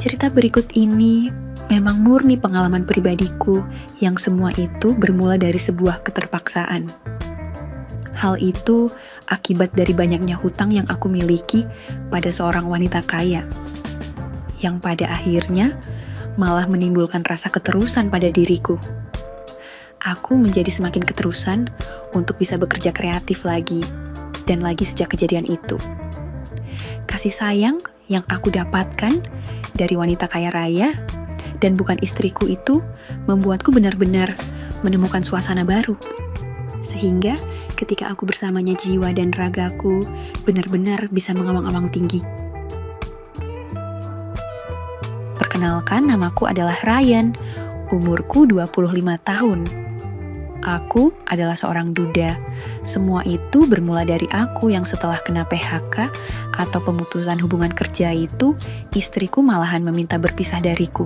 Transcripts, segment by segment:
Cerita berikut ini memang murni pengalaman pribadiku yang semua itu bermula dari sebuah keterpaksaan. Hal itu akibat dari banyaknya hutang yang aku miliki pada seorang wanita kaya, yang pada akhirnya malah menimbulkan rasa keterusan pada diriku. Aku menjadi semakin keterusan untuk bisa bekerja kreatif lagi dan lagi sejak kejadian itu. Kasih sayang yang aku dapatkan dari wanita kaya raya dan bukan istriku itu membuatku benar-benar menemukan suasana baru. Sehingga ketika aku bersamanya jiwa dan ragaku benar-benar bisa mengawang-awang tinggi. Perkenalkan, namaku adalah Ryan, umurku 25 tahun. Aku adalah seorang duda. Semua itu bermula dari aku yang setelah kena PHK atau pemutusan hubungan kerja itu, istriku malahan meminta berpisah dariku.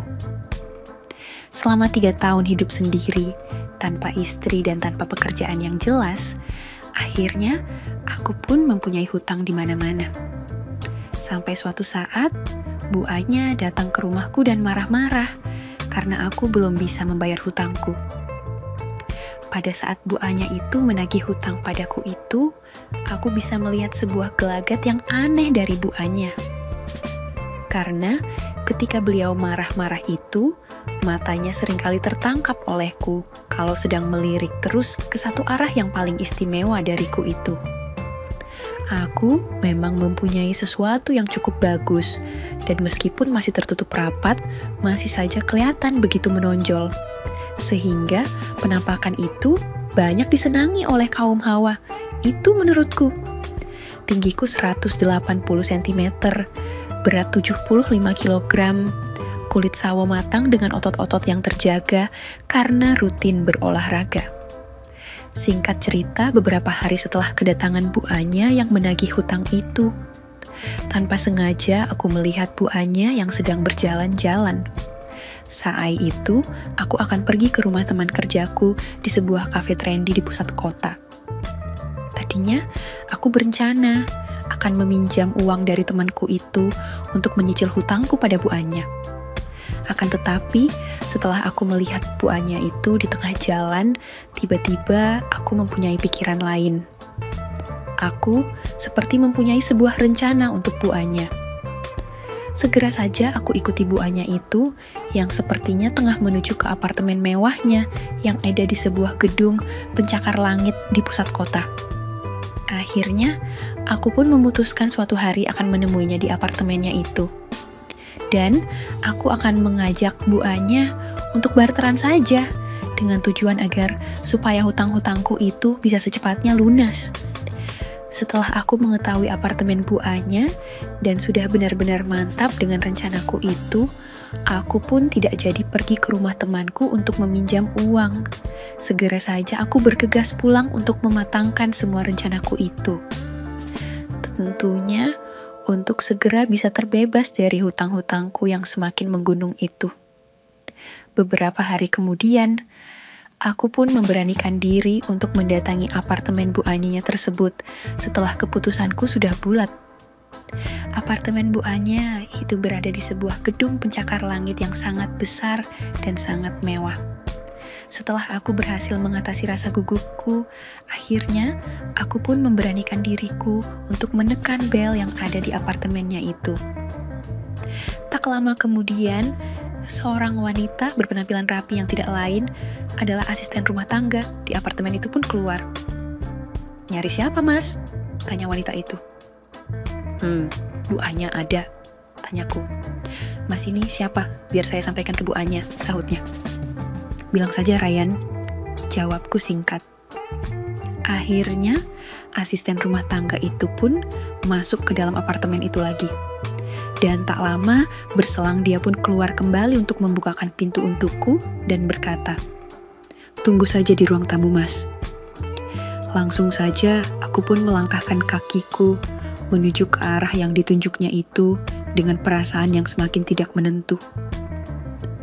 Selama 3 tahun hidup sendiri, tanpa istri dan tanpa pekerjaan yang jelas, akhirnya aku pun mempunyai hutang di mana-mana. Sampai suatu saat, Bu Anya datang ke rumahku dan marah-marah karena aku belum bisa membayar hutangku. Pada saat Bu Anya itu menagih hutang padaku itu, aku bisa melihat sebuah gelagat yang aneh dari Bu Anya. Karena ketika beliau marah-marah itu, matanya seringkali tertangkap olehku kalau sedang melirik terus ke satu arah yang paling istimewa dariku itu. Aku memang mempunyai sesuatu yang cukup bagus, dan meskipun masih tertutup rapat, masih saja kelihatan begitu menonjol. Sehingga penampakan itu banyak disenangi oleh kaum hawa. Itu menurutku. Tinggiku 180 cm, berat 75 kg, kulit sawo matang dengan otot-otot yang terjaga karena rutin berolahraga. Singkat cerita, beberapa hari setelah kedatangan Bu Anya yang menagih hutang itu, tanpa sengaja aku melihat Bu Anya yang sedang berjalan-jalan. Saat itu, aku akan pergi ke rumah teman kerjaku di sebuah kafe trendy di pusat kota. Tadinya, aku berencana akan meminjam uang dari temanku itu untuk menyicil hutangku pada Bu Anya. Akan tetapi, setelah aku melihat Bu Anya itu di tengah jalan, tiba-tiba aku mempunyai pikiran lain. Aku seperti mempunyai sebuah rencana untuk Bu Anya. Segera saja aku ikuti Bu Anya itu yang sepertinya tengah menuju ke apartemen mewahnya yang ada di sebuah gedung pencakar langit di pusat kota. Akhirnya, aku pun memutuskan suatu hari akan menemuinya di apartemennya itu. Dan aku akan mengajak Bu Anya untuk barteran saja dengan tujuan agar supaya hutang-hutangku itu bisa secepatnya lunas. Setelah aku mengetahui apartemen Bu Anya dan sudah benar-benar mantap dengan rencanaku itu, aku pun tidak jadi pergi ke rumah temanku untuk meminjam uang. Segera saja aku bergegas pulang untuk mematangkan semua rencanaku itu. Tentunya untuk segera bisa terbebas dari hutang-hutangku yang semakin menggunung itu. Beberapa hari kemudian, aku pun memberanikan diri untuk mendatangi apartemen Bu Anya tersebut setelah keputusanku sudah bulat. Apartemen Bu Anya itu berada di sebuah gedung pencakar langit yang sangat besar dan sangat mewah. Setelah aku berhasil mengatasi rasa gugupku, akhirnya aku pun memberanikan diriku untuk menekan bel yang ada di apartemennya itu. Tak lama kemudian, seorang wanita berpenampilan rapi yang tidak lain adalah asisten rumah tangga di apartemen itu pun keluar. "Nyari siapa, Mas?" tanya wanita itu. Bu Anya ada," tanyaku. "Mas ini siapa? Biar saya sampaikan ke Bu Anya," sahutnya. "Bilang saja Ryan," jawabku singkat. Akhirnya, asisten rumah tangga itu pun masuk ke dalam apartemen itu lagi. Dan tak lama, berselang dia pun keluar kembali untuk membukakan pintu untukku dan berkata, "Tunggu saja di ruang tamu, Mas." Langsung saja, aku pun melangkahkan kakiku menuju ke arah yang ditunjuknya itu dengan perasaan yang semakin tidak menentu.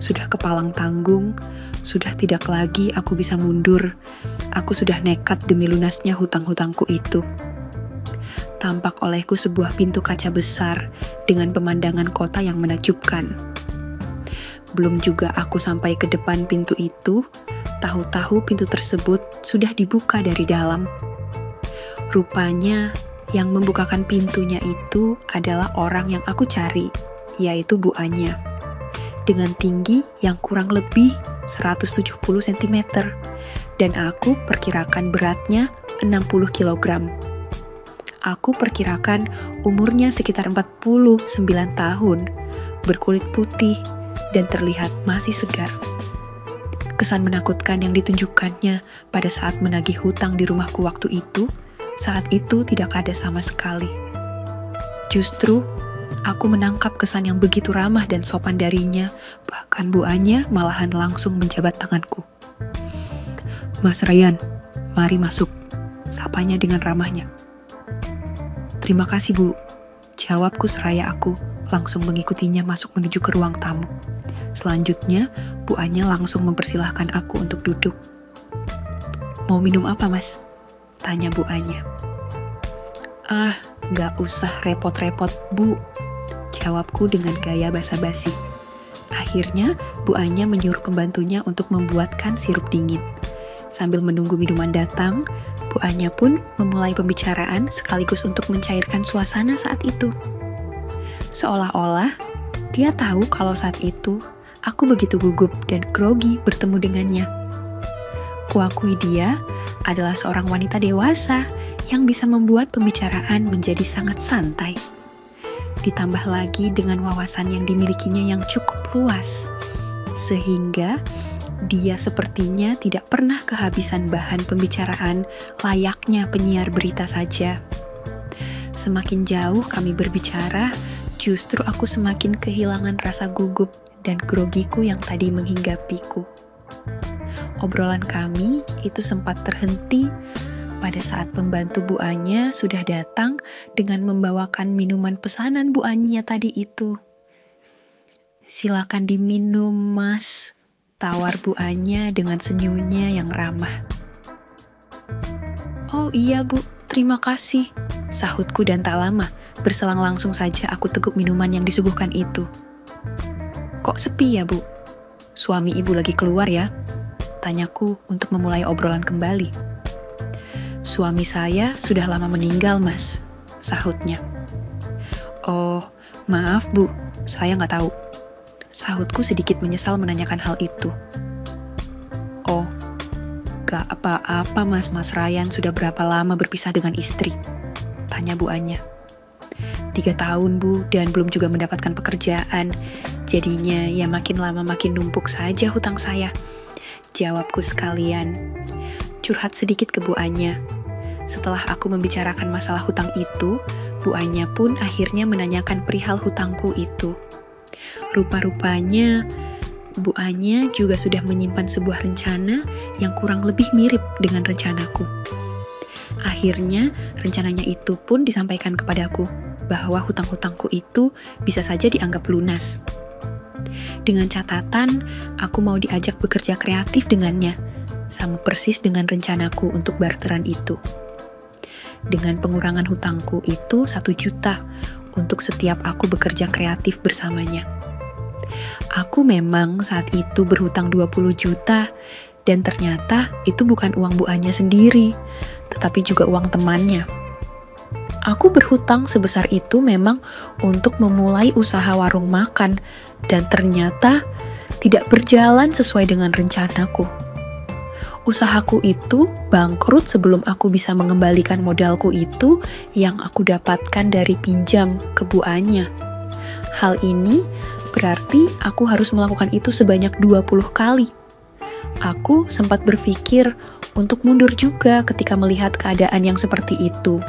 Sudah kepalang tanggung, sudah tidak lagi aku bisa mundur. Aku sudah nekat demi lunasnya hutang-hutangku itu. Tampak olehku sebuah pintu kaca besar dengan pemandangan kota yang menakjubkan. Belum juga aku sampai ke depan pintu itu, tahu-tahu pintu tersebut sudah dibuka dari dalam. Rupanya yang membukakan pintunya itu adalah orang yang aku cari, yaitu Bu Anya. Dengan tinggi yang kurang lebih 170 cm, dan aku perkirakan beratnya 60 kg. Aku perkirakan umurnya sekitar 49 tahun, berkulit putih, dan terlihat masih segar. Kesan menakutkan yang ditunjukkannya pada saat menagih hutang di rumahku waktu itu, saat itu tidak ada sama sekali. Justru, aku menangkap kesan yang begitu ramah dan sopan darinya, bahkan Bu Anya malahan langsung menjabat tanganku. "Mas Ryan, mari masuk," sapanya dengan ramahnya. "Terima kasih, Bu," jawabku seraya aku langsung mengikutinya masuk menuju ke ruang tamu. Selanjutnya, Bu Anya langsung mempersilahkan aku untuk duduk. "Mau minum apa, Mas?" tanya Bu Anya. "Ah, gak usah repot-repot, Bu," jawabku dengan gaya basa-basi. Akhirnya, Bu Anya menyuruh pembantunya untuk membuatkan sirup dingin. Sambil menunggu minuman datang, Bu Anya pun memulai pembicaraan sekaligus untuk mencairkan suasana saat itu. Seolah-olah, dia tahu kalau saat itu aku begitu gugup dan grogi bertemu dengannya. Kuakui dia adalah seorang wanita dewasa yang bisa membuat pembicaraan menjadi sangat santai. Ditambah lagi dengan wawasan yang dimilikinya yang cukup luas, sehingga dia sepertinya tidak pernah kehabisan bahan pembicaraan layaknya penyiar berita saja. Semakin jauh kami berbicara, justru aku semakin kehilangan rasa gugup dan grogiku yang tadi menghinggapiku. Obrolan kami itu sempat terhenti pada saat pembantu Bu Anya sudah datang dengan membawakan minuman pesanan Bu Anya tadi itu. "Silakan diminum, Mas," tawar Bu Anya dengan senyumnya yang ramah. "Oh iya, Bu, terima kasih," sahutku dan tak lama, berselang langsung saja aku teguk minuman yang disuguhkan itu. "Kok sepi ya, Bu? Suami Ibu lagi keluar ya?" tanyaku untuk memulai obrolan kembali. "Suami saya sudah lama meninggal, Mas," sahutnya. "Oh, maaf Bu, saya nggak tahu," sahutku sedikit menyesal menanyakan hal itu. "Oh, gak apa-apa Mas Ryan sudah berapa lama berpisah dengan istri?" tanya Bu Anya. 3 tahun Bu, dan belum juga mendapatkan pekerjaan, jadinya ya makin lama makin numpuk saja hutang saya, jawabku sekalian. Curhat sedikit ke Bu Anya. Setelah aku membicarakan masalah hutang itu, Bu Anya pun akhirnya menanyakan perihal hutangku itu. Rupa-rupanya, Bu Anya juga sudah menyimpan sebuah rencana yang kurang lebih mirip dengan rencanaku. Akhirnya, rencananya itu pun disampaikan kepadaku, bahwa hutang-hutangku itu bisa saja dianggap lunas. Dengan catatan, aku mau diajak bekerja kreatif dengannya, sama persis dengan rencanaku untuk barteran itu. Dengan pengurangan hutangku itu 1 juta untuk setiap aku bekerja kreatif bersamanya. Aku memang saat itu berhutang 20 juta, dan ternyata itu bukan uang Bu Anya sendiri, tetapi juga uang temannya. Aku berhutang sebesar itu memang untuk memulai usaha warung makan, dan ternyata tidak berjalan sesuai dengan rencanaku. Usahaku itu bangkrut sebelum aku bisa mengembalikan modalku itu yang aku dapatkan dari pinjam ke Bu Anya. Hal ini berarti aku harus melakukan itu sebanyak 20 kali. Aku sempat berpikir untuk mundur juga ketika melihat keadaan yang seperti itu.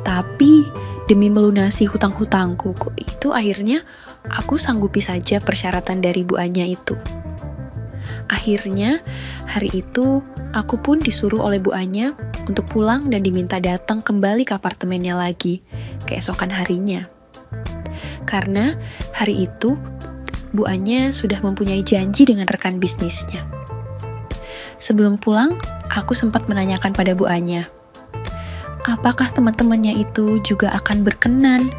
Tapi demi melunasi hutang-hutangku itu akhirnya aku sanggupi saja persyaratan dari Bu Anya itu. Akhirnya hari itu aku pun disuruh oleh Bu Anya untuk pulang dan diminta datang kembali ke apartemennya lagi keesokan harinya. Karena hari itu Bu Anya sudah mempunyai janji dengan rekan bisnisnya. Sebelum pulang, aku sempat menanyakan pada Bu Anya, apakah teman-temannya itu juga akan berkenan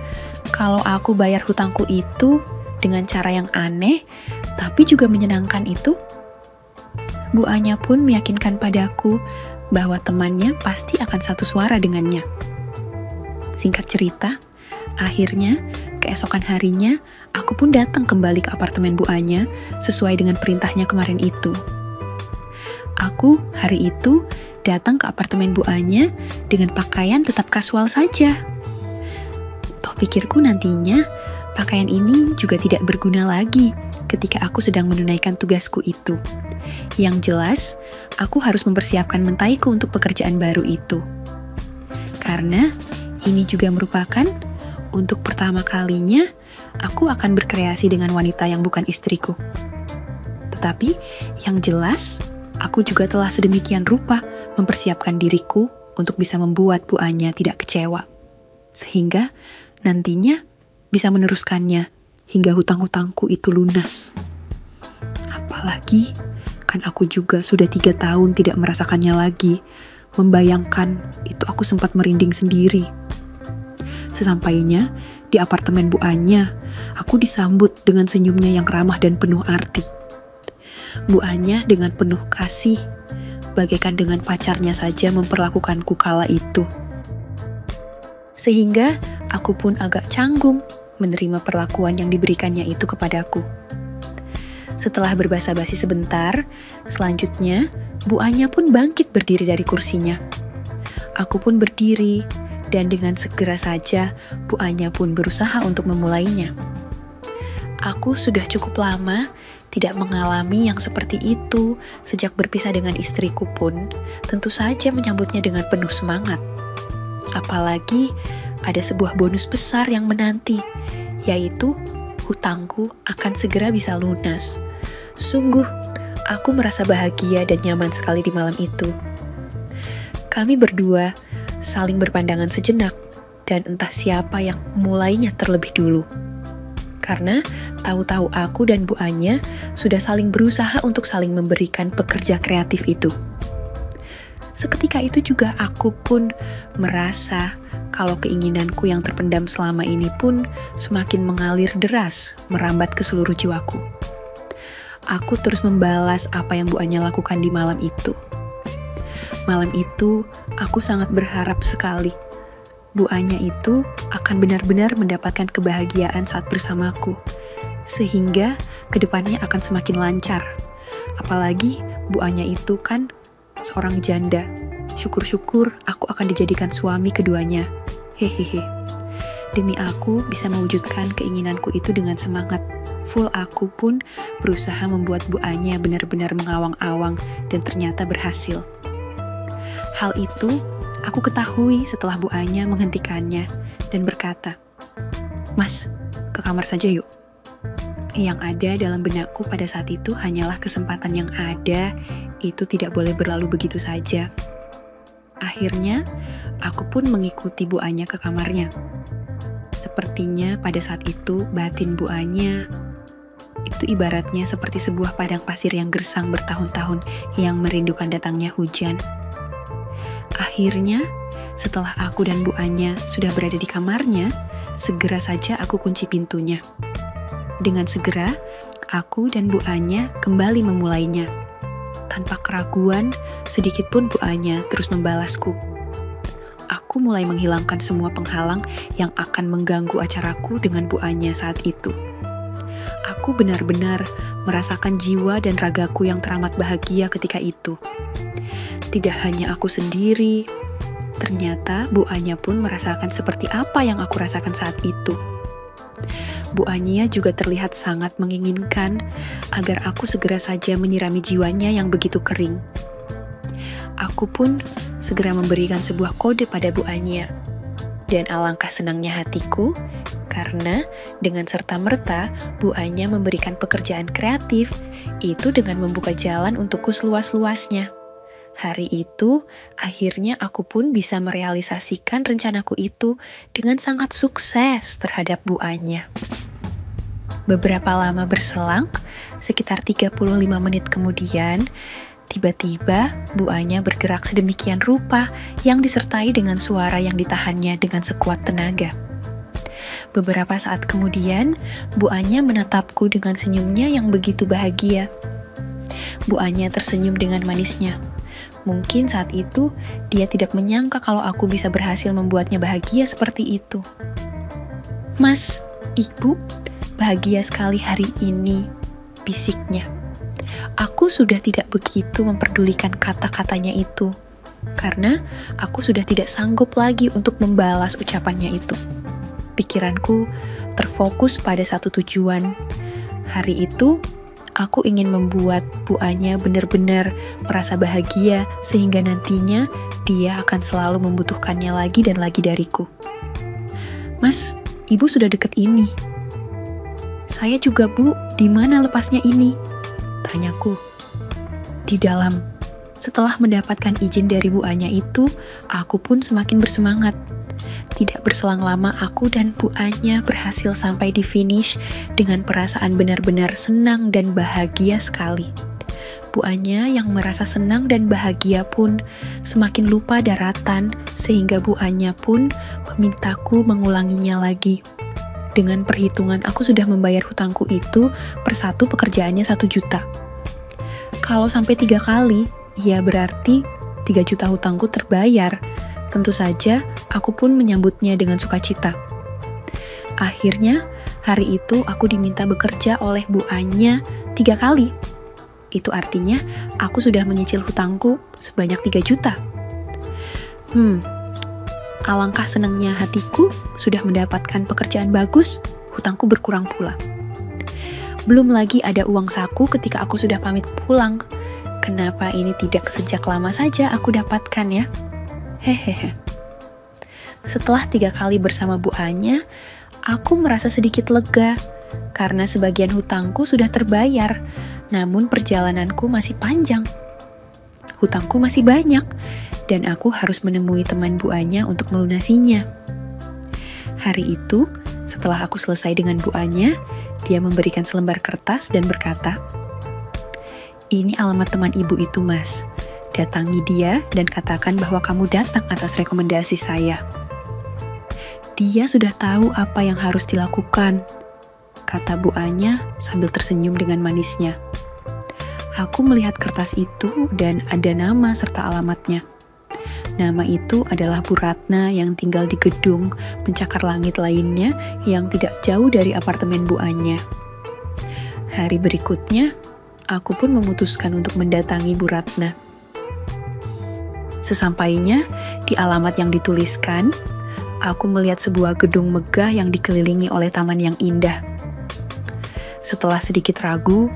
kalau aku bayar hutangku itu dengan cara yang aneh, tapi juga menyenangkan itu? Bu Anya pun meyakinkan padaku bahwa temannya pasti akan satu suara dengannya. Singkat cerita, akhirnya keesokan harinya aku pun datang kembali ke apartemen Bu Anya sesuai dengan perintahnya kemarin itu. Aku hari itu datang ke apartemen Bu Anya dengan pakaian tetap kasual saja. Toh pikirku nantinya pakaian ini juga tidak berguna lagi ketika aku sedang menunaikan tugasku itu. Yang jelas, aku harus mempersiapkan mentaiku untuk pekerjaan baru itu. Karena ini juga merupakan untuk pertama kalinya aku akan berkreasi dengan wanita yang bukan istriku. Tetapi yang jelas, aku juga telah sedemikian rupa mempersiapkan diriku untuk bisa membuat Bu Anya tidak kecewa. Sehingga nantinya bisa meneruskannya hingga hutang-hutangku itu lunas. Apalagi kan aku juga sudah 3 tahun tidak merasakannya lagi. Membayangkan itu aku sempat merinding sendiri. Sesampainya di apartemen Bu Anya, aku disambut dengan senyumnya yang ramah dan penuh arti. Bu Anya dengan penuh kasih, bagaikan dengan pacarnya saja memperlakukanku kala itu. Sehingga aku pun agak canggung menerima perlakuan yang diberikannya itu kepadaku. Setelah berbasa-basi sebentar, selanjutnya Bu Anya pun bangkit berdiri dari kursinya. Aku pun berdiri, dan dengan segera saja Bu Anya pun berusaha untuk memulainya. Aku sudah cukup lama tidak mengalami yang seperti itu sejak berpisah dengan istriku pun tentu saja menyambutnya dengan penuh semangat. Apalagi ada sebuah bonus besar yang menanti, yaitu hutangku akan segera bisa lunas. Sungguh, aku merasa bahagia dan nyaman sekali di malam itu. Kami berdua saling berpandangan sejenak, dan entah siapa yang mulainya terlebih dulu. Karena tahu-tahu aku dan Bu Anya sudah saling berusaha untuk saling memberikan pekerja kreatif itu. Seketika itu juga aku pun merasa kalau keinginanku yang terpendam selama ini pun semakin mengalir deras, merambat ke seluruh jiwaku. Aku terus membalas apa yang Bu Anya lakukan di malam itu. Malam itu, aku sangat berharap sekali Bu Anya itu akan benar-benar mendapatkan kebahagiaan saat bersamaku, sehingga kedepannya akan semakin lancar. Apalagi Bu Anya itu kan seorang janda. Syukur-syukur aku akan dijadikan suami keduanya. Hehehe. Demi aku bisa mewujudkan keinginanku itu dengan semangat. Full aku pun berusaha membuat Bu Anya benar-benar mengawang-awang dan ternyata berhasil. Hal itu aku ketahui setelah Bu Anya menghentikannya dan berkata, "Mas, ke kamar saja yuk." Yang ada dalam benakku pada saat itu hanyalah kesempatan yang ada, itu tidak boleh berlalu begitu saja. Akhirnya, aku pun mengikuti Bu Anya ke kamarnya. Sepertinya pada saat itu batin Bu Anya itu ibaratnya seperti sebuah padang pasir yang gersang bertahun-tahun yang merindukan datangnya hujan. Akhirnya, setelah aku dan Bu Anya sudah berada di kamarnya, segera saja aku kunci pintunya. Dengan segera, aku dan Bu Anya kembali memulainya. Tanpa keraguan, sedikit pun Bu Anya terus membalasku. Aku mulai menghilangkan semua penghalang yang akan mengganggu acaraku dengan Bu Anya saat itu. Aku benar-benar merasakan jiwa dan ragaku yang teramat bahagia ketika itu. Tidak hanya aku sendiri, ternyata Bu Anya pun merasakan seperti apa yang aku rasakan saat itu. Bu Anya juga terlihat sangat menginginkan agar aku segera saja menyirami jiwanya yang begitu kering. Aku pun segera memberikan sebuah kode pada Bu Anya. Dan alangkah senangnya hatiku, karena dengan serta-merta Bu Anya memberikan pekerjaan kreatif, itu dengan membuka jalan untukku seluas-luasnya. Hari itu, akhirnya aku pun bisa merealisasikan rencanaku itu dengan sangat sukses terhadap Bu Anya. Beberapa lama berselang, sekitar 35 menit kemudian, tiba-tiba Bu Anya bergerak sedemikian rupa yang disertai dengan suara yang ditahannya dengan sekuat tenaga. Beberapa saat kemudian, Bu Anya menatapku dengan senyumnya yang begitu bahagia. Bu Anya tersenyum dengan manisnya. Mungkin saat itu, dia tidak menyangka kalau aku bisa berhasil membuatnya bahagia seperti itu. "Mas, Ibu, bahagia sekali hari ini," bisiknya. Aku sudah tidak begitu memperdulikan kata-katanya itu, karena aku sudah tidak sanggup lagi untuk membalas ucapannya itu. Pikiranku terfokus pada satu tujuan. Hari itu, aku ingin membuat Bu Anya benar-benar merasa bahagia sehingga nantinya dia akan selalu membutuhkannya lagi dan lagi dariku. "Mas, Ibu sudah deket ini." "Saya juga, Bu. Di mana lepasnya ini?" tanyaku. "Di dalam." Setelah mendapatkan izin dari Bu Anya itu, aku pun semakin bersemangat. Tidak berselang lama aku dan Bu Anya berhasil sampai di finish dengan perasaan benar-benar senang dan bahagia sekali. Bu Anya yang merasa senang dan bahagia pun semakin lupa daratan sehingga Bu Anya pun memintaku mengulanginya lagi. Dengan perhitungan aku sudah membayar hutangku itu per satu pekerjaannya 1 juta. Kalau sampai 3 kali, ya berarti 3 juta hutangku terbayar. Tentu saja, aku pun menyambutnya dengan sukacita. Akhirnya, hari itu aku diminta bekerja oleh Bu Anya 3 kali. Itu artinya, aku sudah menyicil hutangku sebanyak 3 juta. Alangkah senangnya hatiku sudah mendapatkan pekerjaan bagus, hutangku berkurang pula. Belum lagi ada uang saku ketika aku sudah pamit pulang. Kenapa ini tidak sejak lama saja aku dapatkan ya? Hehehe. Setelah 3 kali bersama Bu Anya, aku merasa sedikit lega karena sebagian hutangku sudah terbayar, namun perjalananku masih panjang. Hutangku masih banyak, dan aku harus menemui teman Bu Anya untuk melunasinya. Hari itu, setelah aku selesai dengan Bu Anya, dia memberikan selembar kertas dan berkata, "Ini alamat teman ibu itu, Mas. Datangi dia dan katakan bahwa kamu datang atas rekomendasi saya." "Dia sudah tahu apa yang harus dilakukan," kata Bu Anya sambil tersenyum dengan manisnya. Aku melihat kertas itu dan ada nama serta alamatnya. Nama itu adalah Bu Ratna yang tinggal di gedung pencakar langit lainnya yang tidak jauh dari apartemen Bu Anya. Hari berikutnya, aku pun memutuskan untuk mendatangi Bu Ratna. Sesampainya di alamat yang dituliskan, aku melihat sebuah gedung megah yang dikelilingi oleh taman yang indah. Setelah sedikit ragu,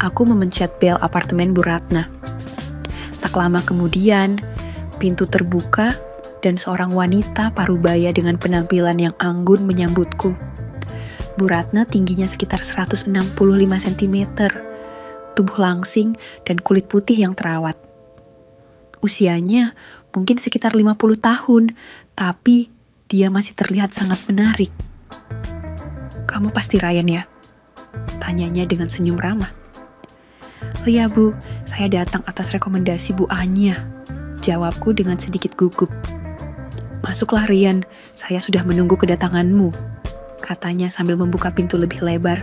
aku memencet bel apartemen Bu Ratna. Tak lama kemudian, pintu terbuka dan seorang wanita parubaya dengan penampilan yang anggun menyambutku. Bu Ratna tingginya sekitar 165 cm, tubuh langsing dan kulit putih yang terawat. Usianya mungkin sekitar 50 tahun, tapi dia masih terlihat sangat menarik. "Kamu pasti Ryan ya?" tanyanya dengan senyum ramah. "Iya Bu, saya datang atas rekomendasi Bu Anya," jawabku dengan sedikit gugup. "Masuklah Ryan, saya sudah menunggu kedatanganmu," katanya sambil membuka pintu lebih lebar.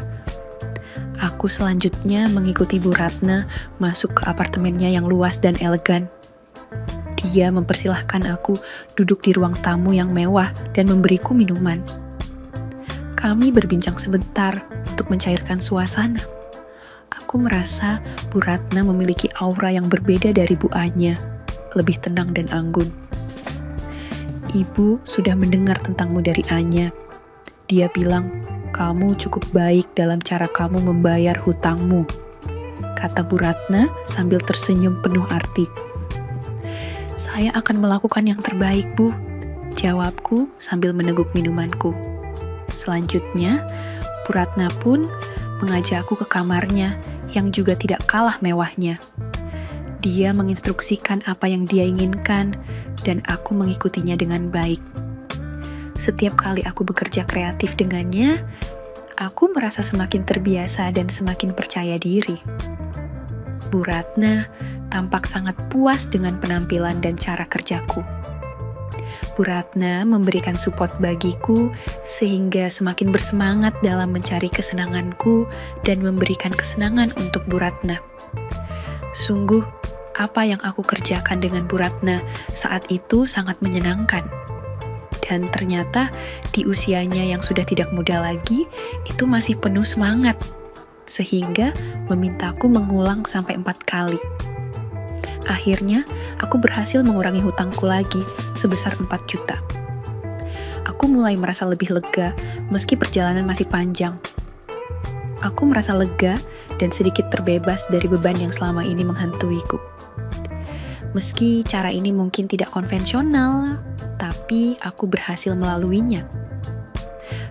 Aku selanjutnya mengikuti Bu Ratna masuk ke apartemennya yang luas dan elegan. Dia mempersilahkan aku duduk di ruang tamu yang mewah dan memberiku minuman. Kami berbincang sebentar untuk mencairkan suasana. Aku merasa Bu Ratna memiliki aura yang berbeda dari Bu Anya, lebih tenang dan anggun. "Ibu sudah mendengar tentangmu dari Anya. Dia bilang, kamu cukup baik dalam cara kamu membayar hutangmu," kata Bu Ratna sambil tersenyum penuh arti. "Saya akan melakukan yang terbaik, Bu," jawabku sambil meneguk minumanku. Selanjutnya, Bu Ratna pun mengajakku ke kamarnya yang juga tidak kalah mewahnya. Dia menginstruksikan apa yang dia inginkan, dan aku mengikutinya dengan baik. Setiap kali aku bekerja kreatif dengannya, aku merasa semakin terbiasa dan semakin percaya diri. Bu Ratna tampak sangat puas dengan penampilan dan cara kerjaku. Bu Ratna memberikan support bagiku sehingga semakin bersemangat dalam mencari kesenanganku dan memberikan kesenangan untuk Bu Ratna. Sungguh, apa yang aku kerjakan dengan Bu Ratna saat itu sangat menyenangkan. Dan ternyata di usianya yang sudah tidak muda lagi, itu masih penuh semangat, sehingga memintaku mengulang sampai 4 kali. Akhirnya, aku berhasil mengurangi hutangku lagi sebesar 4 juta. Aku mulai merasa lebih lega meski perjalanan masih panjang. Aku merasa lega dan sedikit terbebas dari beban yang selama ini menghantuiku. Meski cara ini mungkin tidak konvensional, tapi aku berhasil melaluinya.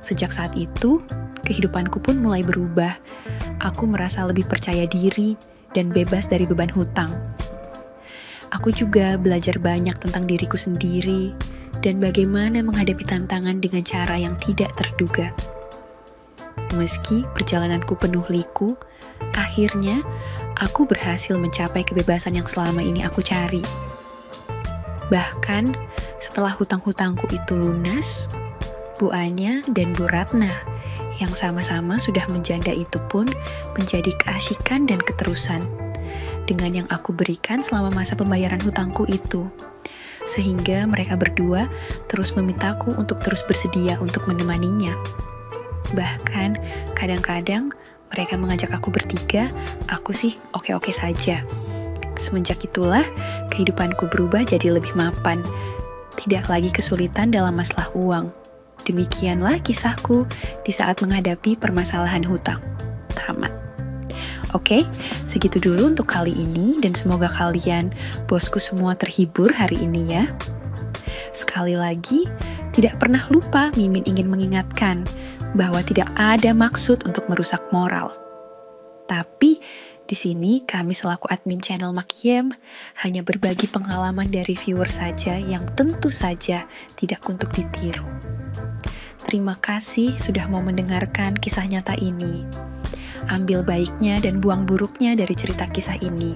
Sejak saat itu, kehidupanku pun mulai berubah. Aku merasa lebih percaya diri dan bebas dari beban hutang. Aku juga belajar banyak tentang diriku sendiri dan bagaimana menghadapi tantangan dengan cara yang tidak terduga. Meski perjalananku penuh liku, akhirnya aku berhasil mencapai kebebasan yang selama ini aku cari. Bahkan setelah hutang-hutangku itu lunas, Bu Anya dan Bu Ratna yang sama-sama sudah menjanda itu pun menjadi keasikan dan keterusan dengan yang aku berikan selama masa pembayaran hutangku itu. Sehingga mereka berdua terus memintaku untuk terus bersedia untuk menemaninya. Bahkan kadang-kadang mereka mengajak aku bertiga, aku sih oke-oke saja. Semenjak itulah kehidupanku berubah jadi lebih mapan. Tidak lagi kesulitan dalam masalah uang. Demikianlah kisahku di saat menghadapi permasalahan hutang. Tamat. Oke, segitu dulu untuk kali ini dan semoga kalian, bosku semua terhibur hari ini ya. Sekali lagi, tidak pernah lupa Mimin ingin mengingatkan bahwa tidak ada maksud untuk merusak moral. Tapi di sini kami selaku admin channel Makiem hanya berbagi pengalaman dari viewer saja yang tentu saja tidak untuk ditiru. Terima kasih sudah mau mendengarkan kisah nyata ini. Ambil baiknya dan buang buruknya dari cerita kisah ini.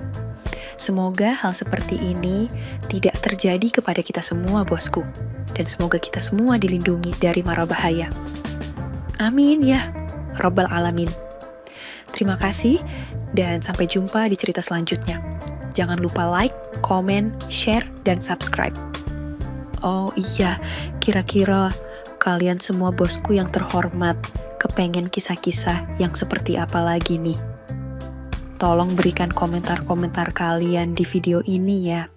Semoga hal seperti ini tidak terjadi kepada kita semua, bosku. Dan semoga kita semua dilindungi dari mara bahaya. Amin ya, Robbal Alamin. Terima kasih, dan sampai jumpa di cerita selanjutnya. Jangan lupa like, komen, share, dan subscribe. Oh iya, kira-kira kalian semua bosku yang terhormat kepengen kisah-kisah yang seperti apa lagi nih? Tolong berikan komentar-komentar kalian di video ini ya.